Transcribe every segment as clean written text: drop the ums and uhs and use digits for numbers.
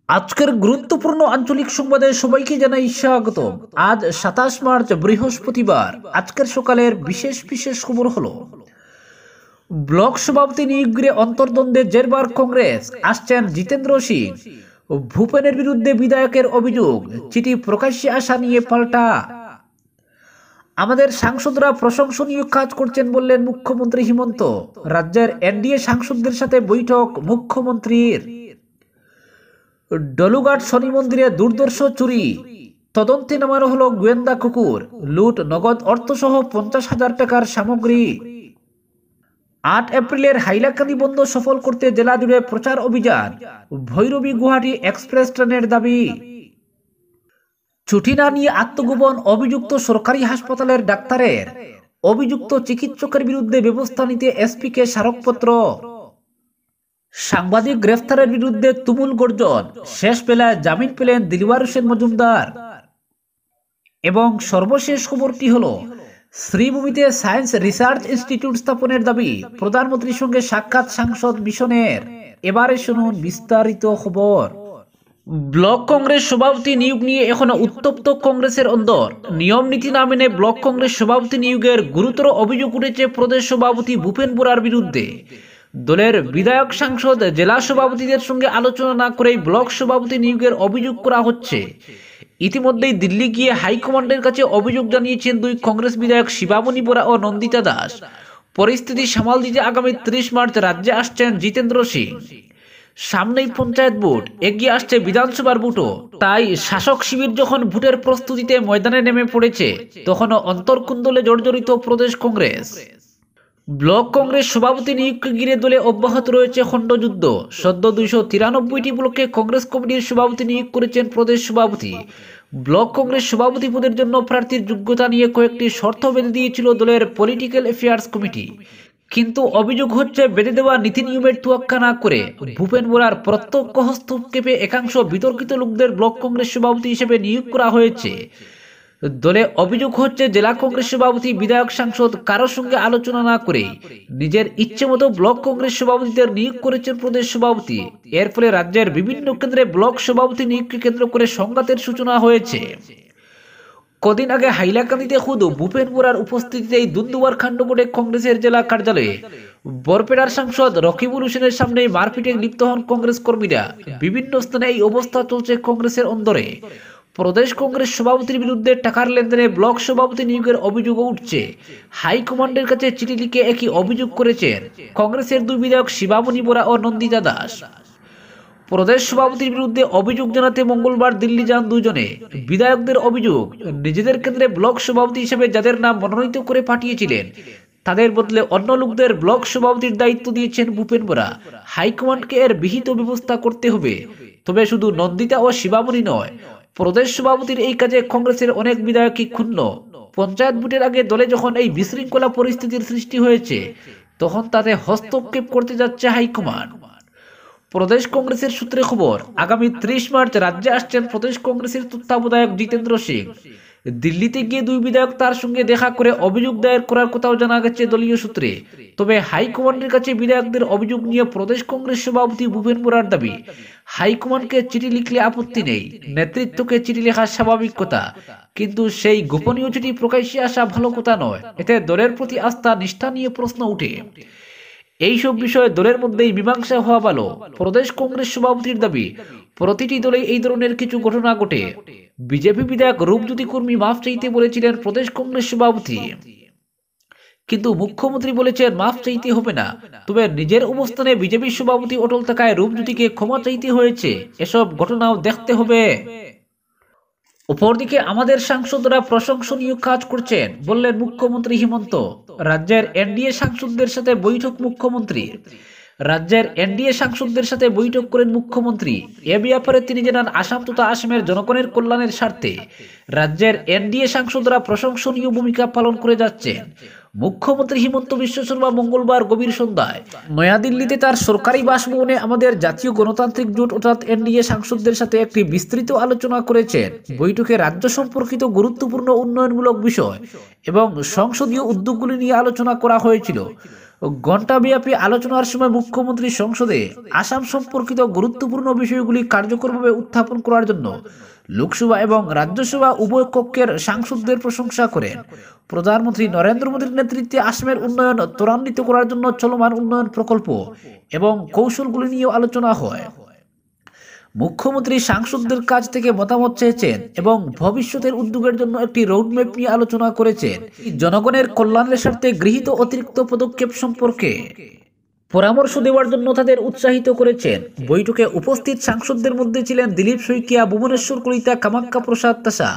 আজকের গুরুত্বপূর্ণ আঞ্চলিক সংবাদে সবাইকে জানাই স্বাগত। আজ 27 মার্চ বৃহস্পতিবার। আজকের সকালের বিশেষ বিশেষ খবর হলো, ব্লক সভাপতি নিয়োগে অন্তর্দ্বন্দ্বে জেরবার কংগ্রেস, আসছেন জিতেন্দ্র সিং। ভূপেনের বিরুদ্ধে বিধায়কের অভিযোগ, চিঠি প্রকাশ্যে আসা নিয়ে পাল্টা। আমাদের সাংসদরা প্রশংসনীয় কাজ করছেন বললেন মুখ্যমন্ত্রী হিমন্ত। রাজ্যের এনডিএ সাংসদদের সাথে বৈঠক মুখ্যমন্ত্রীর। ডলুঘাট শনি মন্দিরে দুর্ধর্ষ চুরি, তদন্তে নামানো হলো গোয়েন্দা কুকুর। লুট, নগদ অর্থসহ 50,000 টাকার সামগ্রী। 8 এপ্রিলের হাইলাকান্দি বন্ধ সফল করতে জেলা জুড়ে প্রচার অভিযান। ভৈরবী গুয়াহাটি এক্সপ্রেস ট্রেনের দাবি। ছুটি না নিয়ে আত্মগোপন অভিযুক্ত সরকারি হাসপাতালের ডাক্তারের। অভিযুক্ত চিকিৎসকের বিরুদ্ধে ব্যবস্থা নিতে এসপিকে স্মারকপত্র। সাংবাদিক গ্রেফতারের বিরুদ্ধে তুমুল গর্জন, শেষ বেলায় জামিন পেলেন দিলওয়ার হোসেন মজুমদার। এবং সর্বশেষ খবরটি হলো, শ্রীভূমিতে সায়েন্স রিসার্চ ইনস্টিটিউট স্থাপনের দাবি, প্রধানমন্ত্রীর সঙ্গে সাক্ষাৎ সাংসদ মিশনের। এবারে শুনুন বিস্তারিত খবর। ব্লক কংগ্রেস সভাপতি নিয়োগ নিয়ে এখনো উত্তপ্ত কংগ্রেসের অন্দর। নিয়ম নীতি না মেনে ব্লক কংগ্রেস সভাপতি নিয়োগের গুরুতর অভিযোগ উঠেছে প্রদেশ সভাপতি ভূপেন বোরার বিরুদ্ধে। দলের বিধায়ক, সাংসদ, জেলা সভাপতিদের সঙ্গে আলোচনা না করেই ব্লক সভাপতি নিয়োগের অভিযোগ করা হচ্ছে। ইতিমধ্যেই দিল্লি গিয়ে হাইকমান্ডের কাছে অভিযোগ জানিয়েছেন দুই কংগ্রেস বিধায়ক শিবামণি বোরা ও নন্দিতা দাস। পরিস্থিতি সামাল দিতে আগামী 30 মার্চ রাজ্যে আসছেন জিতেন্দ্র সিং। সামনেই পঞ্চায়েত ভোট, এগিয়ে আসছে বিধানসভার ভোটও। তাই শাসক শিবির যখন ভোটের প্রস্তুতিতে ময়দানে নেমে পড়েছে, তখনও অন্তর্কুন্দলে জর্জরিত প্রদেশ কংগ্রেস। ব্লক কংগ্রেস সভাপতি নিয়োগকে ঘিরে দলে অব্যাহত রয়েছে খণ্ডযুদ্ধ। সদ্য 293টি ব্লকে কংগ্রেস কমিটির সভাপতি নিয়োগ করেছেন প্রদেশ সভাপতি। ব্লক কংগ্রেস সভাপতি পদের জন্য প্রার্থীর যোগ্যতা নিয়ে কয়েকটি শর্ত বেঁধে দিয়েছিল দলের পলিটিক্যাল অ্যাফেয়ার্স কমিটি। কিন্তু অভিযোগ হচ্ছে, বেঁধে দেওয়া নীতি নিয়মের তোয়াক্কা না করে ভূপেন বোরার প্রত্যক্ষ হস্তক্ষেপে একাংশ বিতর্কিত লোকদের ব্লক কংগ্রেস সভাপতি হিসেবে নিয়োগ করা হয়েছে। দলে অভিযোগ হচ্ছে, জেলা কংগ্রেস সভাপতি, বিধায়ক, সাংসদ কারোর সঙ্গে আলোচনা না করে নিজের ইচ্ছে মতো ব্লক কংগ্রেস সভাপতিদের নিয়োগ করেছেন প্রদেশ সভাপতি। এর ফলে রাজ্যের বিভিন্ন কেন্দ্রে ব্লক সভাপতি নিয়োগকে কেন্দ্র করে সংঘাতের সূচনা হয়েছে। কদিন আগে হাইলাকান্দিতে খুদ ভূপেন বোরার উপস্থিতিতে এই দুন্দুবার কাণ্ড ঘটে কংগ্রেসের জেলা কার্যালয়ে। বরপেটার সাংসদ রকিবুল হোসেনের সামনে মারপিটে লিপ্ত হন কংগ্রেস কর্মীরা। বিভিন্ন স্থানে এই অবস্থা চলছে কংগ্রেসের অন্দরে। প্রদেশ কংগ্রেস সভাপতির বিরুদ্ধে টাকার লেনদেনে ব্লক সভাপতি নিয়োগের অভিযোগও উঠছে। হাইকমান্ডের কাছে চিঠি লিখে একই অভিযোগ করেছেন কংগ্রেসের দুই বিধায়ক শিবামণি বোরা ও নন্দিতা দাস। প্রদেশ সভাপতির বিরুদ্ধে অভিযোগ জানাতে মঙ্গলবার দিল্লি যান দুজনে। বিধায়কদের অভিযোগ, নিজেদের কেন্দ্রে ব্লক সভাপতি হিসেবে যাদের নাম মনোনীত করে পাঠিয়েছিলেন, তাদের বদলে অন্য লোকদের ব্লক সভাপতির দায়িত্ব দিয়েছেন ভূপেন বোরা। হাইকমান্ডকে এর বিহিত ব্যবস্থা করতে হবে। তবে শুধু নন্দিতা ও শিবামণি নয়, প্রদেশ সভাপতির এই কাজে কংগ্রেসের অনেক বিধায়কই ক্ষুণ্ণ। পঞ্চায়েত ভোটের আগে দলে যখন এই বিশৃঙ্খলা পরিস্থিতির সৃষ্টি হয়েছে, তখন তাতে হস্তক্ষেপ করতে যাচ্ছে হাইকমান্ড। প্রদেশ কংগ্রেসের সূত্রে খবর, আগামী 30 মার্চ রাজ্যে আসছেন প্রদেশ কংগ্রেসের তত্ত্বাবধায়ক জিতেন্দ্র সিং। দিল্লিতে গিয়ে দুই বিধায়ক তার সঙ্গে দেখা করে অভিযোগ দায়ের করার কথাও জানা গেছে দলীয় সূত্রে। তবে হাইকমান্ডের কাছে বিধায়কদের অভিযোগ নিয়ে প্রদেশ কংগ্রেস সভাপতি ভূপেন বোরার দাবি, হাইকমান্ডকে চিঠি লিখলে আপত্তি নেই, নেতৃত্বকে চিঠি লেখা স্বাভাবিক কথা, কিন্তু সেই গোপনীয় চিঠি প্রকাশ্যে আসা ভালো কথা নয়। এতে দলের প্রতি আস্থা, নিষ্ঠা নিয়ে প্রশ্ন উঠে। এইসব বিষয়ে দলের মধ্যেই মীমাংসা হওয়া ভালো। প্রদেশ কংগ্রেস সভাপতির দাবি, প্রতিটি দলে এই ধরনের কিছু ঘটনা ঘটে। বিজেপি বিধায়ক রূপজ্যোতি কর্মী মাফ চাইতে বলেছিলেন প্রদেশ কংগ্রেস সভাপতি, কিন্তু মুখ্যমন্ত্রী বলেছেন মাফ চাইতে হবে না। তবে নিজের অবস্থানে বিজেপি সভাপতি অটল থাকায় রূপজ্যোতিকে ক্ষমা চাইতে হয়েছে। এসব ঘটনাও দেখতে হবে। অপরদিকে আমাদের সাংসদরা প্রশংসনীয় কাজ করছেন বললেন মুখ্যমন্ত্রী হিমন্ত। রাজ্যের এনডিএ সাংসদদের সাথে বৈঠক মুখ্যমন্ত্রীর। রাজ্যের এনডিএ সাংসদদের সাথে বৈঠক করেন মুখ্যমন্ত্রী। এ ব্যাপারে তিনি জানান, আসাম তথা আসামের জনগণের কল্যাণের স্বার্থে রাজ্যের এনডিএ সাংসদরা প্রশংসনীয় ভূমিকা পালন করে যাচ্ছেন। মুখ্যমন্ত্রী হিমন্ত বিশ্ব শর্মা মঙ্গলবার গভীর সন্ধ্যায় নয়াদিল্লিতে তার সরকারি বাসভবনে আমাদের জাতীয় গণতান্ত্রিক জোট অর্থাৎ এনডিএ সাংসদদের সাথে একটি বিস্তৃত আলোচনা করেছেন। বৈঠকে রাজ্য সম্পর্কিত গুরুত্বপূর্ণ উন্নয়নমূলক বিষয় এবং সংসদীয় উদ্যোগগুলি নিয়ে আলোচনা করা হয়েছিল। ঘণ্টাব্যাপী আলোচনার সময় মুখ্যমন্ত্রী সংসদে আসাম সম্পর্কিত গুরুত্বপূর্ণ বিষয়গুলি কার্যকরভাবে উত্থাপন করার জন্য লোকসভা এবং রাজ্যসভা উভয় কক্ষের সাংসদদের প্রশংসা করেন। প্রধানমন্ত্রী নরেন্দ্র মোদীর নেতৃত্বে আসামের উন্নয়ন ত্বরান্বিত করার জন্য চলমান উন্নয়ন প্রকল্প এবং কৌশলগুলি নিয়েও আলোচনা হয়। মুখ্যমন্ত্রী সাংসদদের কাছ থেকে মতামত চেয়েছেন এবং ভবিষ্যতের উদ্যোগের জন্য একটি রোডম্যাপ নিয়ে আলোচনা করেছেন। জনগণের কল্যাণের স্বার্থে গৃহীত অতিরিক্ত পদক্ষেপ সম্পর্কে পরামর্শ দেওয়ার জন্য তাদের উৎসাহিত করেছেন। বৈঠকে উপস্থিত সাংসদদের মধ্যে ছিলেন দিলীপ শইকিয়া, ভুবনেশ্বর কলিতা, কামাখ্যা প্রসাদ তাসা,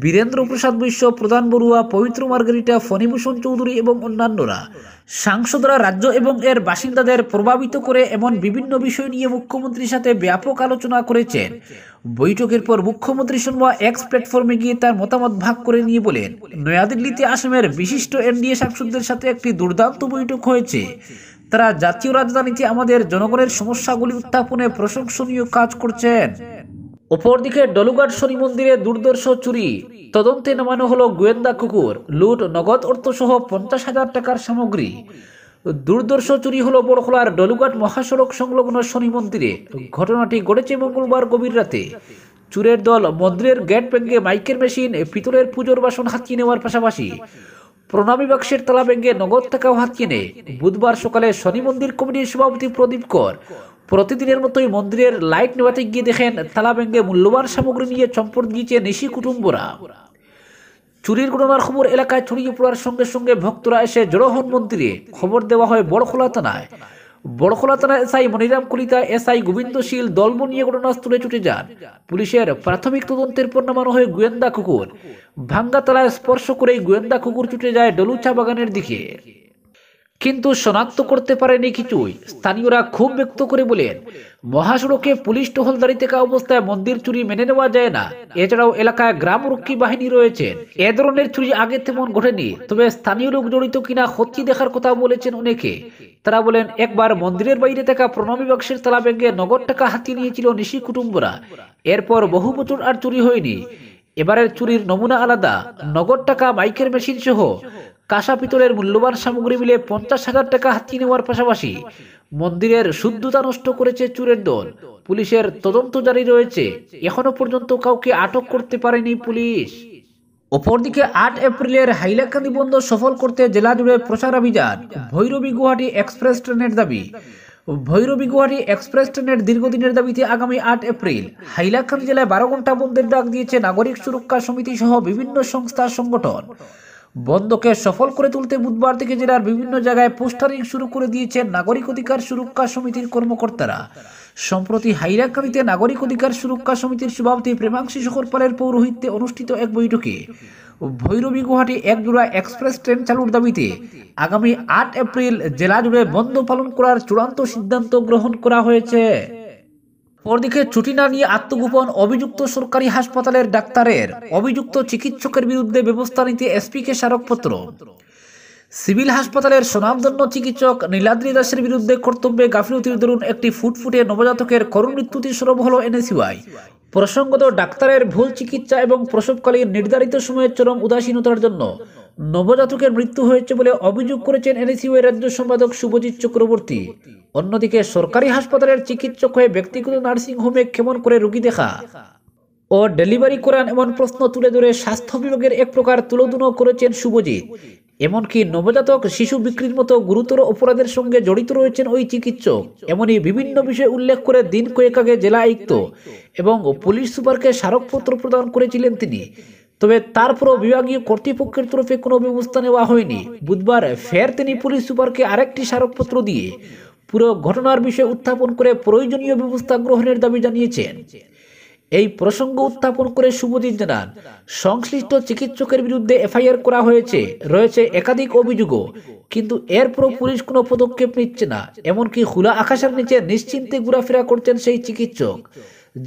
বীরেন্দ্র প্রসাদ বৈশ্য, প্রধান বড়ুয়া, পবিত্র মার্গারিটা, ফণীভূষণ চৌধুরী এবং অন্যান্যরা। সাংসদরা রাজ্য এবং এর বাসিন্দাদের প্রভাবিত করে এমন বিভিন্ন বিষয় নিয়ে মুখ্যমন্ত্রীর সাথে ব্যাপক আলোচনা করেছেন। বৈঠকের পর মুখ্যমন্ত্রী সোমবার এক্স প্ল্যাটফর্মে গিয়ে তার মতামত ভাগ করে নিয়ে বলেন, নয়াদিল্লিতে আসামের বিশিষ্ট এনডিএ সাংসদদের সাথে একটি দুর্দান্ত বৈঠক হয়েছে। তারা জাতীয় রাজধানীতে আমাদের জনগণের সমস্যাগুলি উত্থাপনে প্রশংসনীয় কাজ করছেন। অপরদিকে ডলুঘাট শনি মন্দিরে দুর্দর্শ চুরি, তদন্তে নামানো হলো গোয়েন্দা কুকুর, লুট, নগদ অর্থ সহ 50,000 টাকার সামগ্রী। দুর্দর্শ চুরি হলো বড়খলার ডলুঘাট মহাসড়ক সংলগ্ন শনি মন্দিরে। ঘটনাটি ঘটেছে মঙ্গলবার গভীর রাতে। চুরের দল মন্দিরের গেট ভেঙে মাইকের মেশিন, পিতলের পুজোর বাসন হাতিয়ে নেওয়ার পাশাপাশি প্রণামী বাক্সের তালা ভেঙে নগদ টাকাও হাতিয়ে নেয়। বুধবার সকালে শনি মন্দির কমিটির সভাপতি প্রদীপ কর প্রতিদিনের মতোই মন্দিরের লাইট নেওয়াতে গিয়ে দেখেন তালা ভেঙে মূল্যবান সামগ্রী নিয়ে চম্পট দিয়েছে নিশি কুটুম্বরা। চুরির ঘটনার খবর এলাকায় ছড়িয়ে পড়ার সঙ্গে সঙ্গে ভক্তরা এসে জড়ো হন মন্দিরে। খবর দেওয়া হয় বড়খলা থানায়। বড়খলা থানায় এসআই মনিরাম কলিতা, এসআই গোবিন্দশীল দলব নিয়ে ঘটনাস্থলে ছুটে যান। পুলিশের প্রাথমিক তদন্তের পর নামানো হয় গোয়েন্দা কুকুর। ভাঙ্গা তালায় স্পর্শ করেই গোয়েন্দা কুকুর ছুটে যায় ডলু চা বাগানের দিকে, কিন্তু শনাক্ত করতে পারেনি কিছুই। স্থানীয়রা ক্ষোভ ব্যক্ত করে বলেন, মহাসড়কে পুলিশ টহলদারি থাকা অবস্থায় মন্দির চুরি মেনে নেওয়া যায় না। এছাড়াও এলাকায় গ্রামরক্ষী বাহিনী রয়েছেন। এ ধরনের চুরি আগে তেমন ঘটেনি, তবে স্থানীয় লোক জড়িত কিনা খতিয়ে দেখার কথা বলেছেন অনেকে। তারা বলেন, একবার মন্দিরের বাইরে থাকা প্রণামী বাক্সের তালা ভেঙে নগদ টাকা হাতিয়ে নিয়েছিল নিশি কুটুম্বরা। এরপর বহু বছর আর চুরি হয়নি। এবারের চুরির নমুনা আলাদা। নগদ টাকা, মাইকের মেশিন সহ কাঁসা পিতলের মূল্যবান সামগ্রী মিলে 50,000 টাকা হাতিয়ে নেওয়ার পাশাপাশি মন্দিরের শুদ্ধতা নষ্ট করেছে চুরের দল। পুলিশের তদন্ত জারি রয়েছে। এখনো পর্যন্ত কাউকে আটক করতে পারেনি পুলিশ। অপরদিকে 8 এপ্রিলের হাইলাকান্দি বন্ধ সফল করতে জেলা জুড়ে প্রচার অভিযান। ভৈরবী গুয়াহাটি এক্সপ্রেস ট্রেনের দাবি। ভৈরবী গুয়াহাটি এক্সপ্রেস ট্রেনের দীর্ঘদিনের দাবিতে আগামী 8 এপ্রিল হাইলাকান্দি জেলায় 12 ঘন্টা বন্ধের ডাক দিয়েছে নাগরিক সুরক্ষা সমিতি সহ বিভিন্ন সংস্থা সংগঠন। বন্ধকে সফল করে তুলতে বুধবার থেকে জেলার বিভিন্ন জায়গায় পোস্টারিং শুরু করে দিয়েছেন নাগরিক অধিকার সুরক্ষা সমিতির কর্মকর্তারা। সম্প্রতি হাইলাকান্দিতে নাগরিক অধিকার সুরক্ষা সমিতির সভাপতি প্রেমাংশী শকরপালের পৌরোহিত্যে অনুষ্ঠিত এক বৈঠকে ভৈরবী গুয়াহাটি একজোড়া এক্সপ্রেস ট্রেন চালুর দাবিতে আগামী 8 এপ্রিল জেলা জুড়ে বন্ধ পালন করার চূড়ান্ত সিদ্ধান্ত গ্রহণ করা হয়েছে। অপরদিকে ছুটি না নিয়ে আত্মগোপন অভিযুক্ত সরকারি হাসপাতালের ডাক্তারের, অভিযুক্ত চিকিৎসকের বিরুদ্ধে ব্যবস্থা নিতে এসপিকে স্মারকপত্র। সিভিল হাসপাতালের স্বনামধন্য চিকিৎসক নীলাদ্রি দাসের বিরুদ্ধে কর্তব্যে গাফিলতির দরুন একটি ফুটফুটে নবজাতকের করুণ মৃত্যুতে সরব হল এনএসইউআই। প্রসঙ্গত, ডাক্তারের ভুল চিকিৎসা এবং প্রসবকালীন নির্ধারিত সময়ের চরম উদাসীনতার জন্য নবজাতকের মৃত্যু হয়েছে বলে অভিযোগ করেছেন এনএসইউআই রাজ্য সম্পাদক শুভজিৎ চক্রবর্তী। অন্যদিকে সরকারি হাসপাতালের চিকিৎসক হয়ে ব্যক্তিগত নার্সিং হোমে কেমন করে রোগী দেখা ও ডেলিভারি করান এমন প্রশ্ন তুলে ধরে স্বাস্থ্য বিভাগের এক প্রকার তুলোধুনো করেছেন শুভজিৎ। এমনকি নবজাতক শিশু বিক্রির মতো গুরুতর অপরাধের সঙ্গে জড়িত রয়েছেন ওই চিকিৎসক, এমনই বিভিন্ন বিষয় উল্লেখ করে দিন কয়েক আগে জেলা আয়ুক্ত এবং পুলিশ সুপারকে স্মারকপত্র প্রদান করেছিলেন তিনি। তবে তারপরও বিভাগীয় কর্তৃপক্ষের তরফে কোনো ব্যবস্থা নেওয়া হয়নি। বুধবার ফের তিনি পুলিশ সুপারকে আরেকটি স্মারকপত্র দিয়ে পুরো ঘটনার বিষয়ে উত্থাপন করে প্রয়োজনীয় ব্যবস্থা গ্রহণের দাবি জানিয়েছেন। এই প্রসঙ্গ উত্থাপন করে শুভজিৎ জানান, সংশ্লিষ্ট চিকিৎসকের বিরুদ্ধে এফআইআর করা হয়েছে, রয়েছে একাধিক অভিযোগও, কিন্তু এরপরও পুলিশ কোনো পদক্ষেপ নিচ্ছে না। এমনকি খোলা আকাশের নিচে নিশ্চিন্তে ঘোরাফেরা করছেন সেই চিকিৎসক,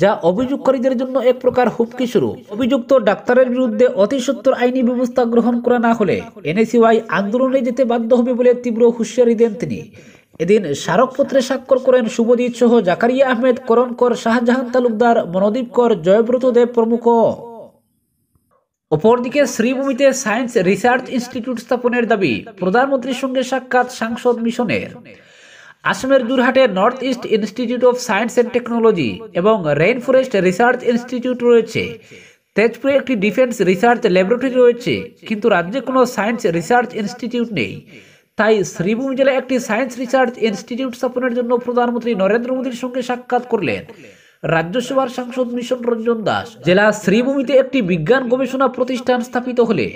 যা অভিযোগকারীদের জন্য এক প্রকার হুমকি স্বরূপ। অভিযুক্ত ডাক্তারের বিরুদ্ধে অতি সত্বর আইনি ব্যবস্থা গ্রহণ করা না হলে এনএসইউআই আন্দোলনে যেতে বাধ্য হবে বলে তীব্র হুঁশিয়ারি দেন তিনি। এদিন স্মারকপত্রে স্বাক্ষর করেন শুভজিৎ সহ জাকারিয়া আহমেদ, করণ কর, শাহজাহান তালুকদার, মনোদীপ কর, জয়ব্রত দেব প্রমুখ। অপরদিকে শ্রীভূমিতে সায়েন্স রিসার্চ ইনস্টিটিউট স্থাপনের দাবি প্রধানমন্ত্রীর সঙ্গে সাক্ষাৎ সাংসদ মিশনের। আসামের যোরহাটে North East Institute of Science and Technology এবং রেইন ফরেস্ট রিসার্চ ইনস্টিটিউট রয়েছে। তেজপুরে একটি ডিফেন্স রিসার্চ ল্যাবরেটরি রয়েছে, কিন্তু রাজ্যে কোনো সায়েন্স রিসার্চ ইনস্টিটিউট নেই। তাই শ্রীভূমি জেলায় একটি সায়েন্স রিসার্চ ইনস্টিটিউট স্থাপনের জন্য প্রধানমন্ত্রী নরেন্দ্র মোদীর সঙ্গে সাক্ষাৎ করলেন রাজ্যসভার সাংসদ মিশন রঞ্জন দাস। জেলা শ্রীভূমিতে একটি বিজ্ঞান গবেষণা প্রতিষ্ঠান স্থাপিত হলে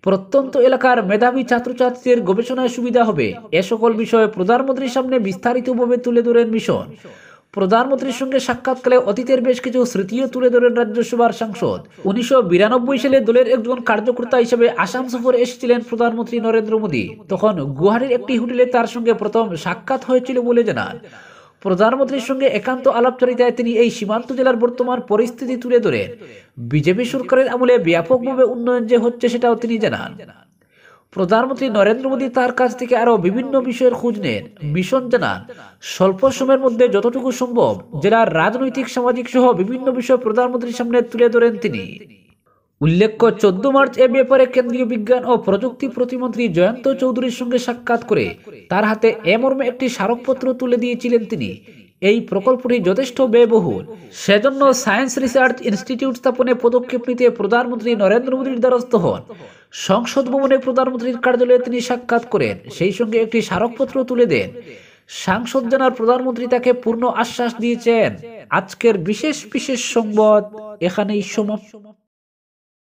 প্রত্যন্ত এলাকার মেধাবী ছাত্রছাত্রীদের গবেষণায় সুবিধা হবে। এ সকল বিষয়ে প্রধানমন্ত্রীর সামনে বিস্তারিতভাবে তুলে ধরেন মিশন। প্রধানমন্ত্রীর সঙ্গে সাক্ষাৎকালে অতীতের বেশ কিছু স্মৃতিও তুলে ধরেন রাজ্যসভার সাংসদ। 1992 সালে দলের একজন কার্যকর্তা হিসেবে আসাম সফরে এসেছিলেন প্রধানমন্ত্রী নরেন্দ্র মোদী। তখন গুয়াহাটির একটি হোটেলে তার সঙ্গে প্রথম সাক্ষাৎ হয়েছিল বলে জানান। প্রধানমন্ত্রীর সঙ্গে একান্ত আলাপচারিতায় তিনি এই সীমান্ত জেলার বর্তমান পরিস্থিতি তুলে ধরেন। বিজেপি সরকারের আমলে ব্যাপকভাবে উন্নয়ন যে হচ্ছে সেটাও তিনি জানান। প্রধানমন্ত্রী নরেন্দ্র মোদী তার কাছ থেকে আরো বিভিন্ন বিষয়ের খোঁজ নেন। মিশন জানান, স্বল্প সময়ের মধ্যে যতটুকু সম্ভব জেলার রাজনৈতিক সামাজিক সহ বিভিন্ন বিষয় প্রধানমন্ত্রীর সামনে তুলে ধরেন তিনি। উল্লেখ্য, 14 মার্চ এ ব্যাপারে কেন্দ্রীয় বিজ্ঞান ও প্রযুক্তি প্রতিমন্ত্রী জয়ন্ত চৌধুরীর সঙ্গে সাক্ষাৎ করে তার হাতে এ মর্মে একটি স্মারকপত্র তুলে দিয়েছিলেন তিনি। এই প্রকল্পটি যথেষ্ট ব্যয়বহুল, সেজন্য সায়েন্স রিসার্চ ইনস্টিটিউট স্থাপনে পদক্ষেপ নিতে প্রধানমন্ত্রী নরেন্দ্র মোদীর দ্বারস্থ হন। সংসদ ভবনে প্রধানমন্ত্রীর কার্যালয়ে তিনি সাক্ষাৎ করেন, সেই সঙ্গে একটি স্মারকপত্র তুলে দেন। সাংসদ জানার প্রধানমন্ত্রী তাকে পূর্ণ আশ্বাস দিয়েছেন। আজকের বিশেষ সংবাদ এখানেই সমাপ্ত।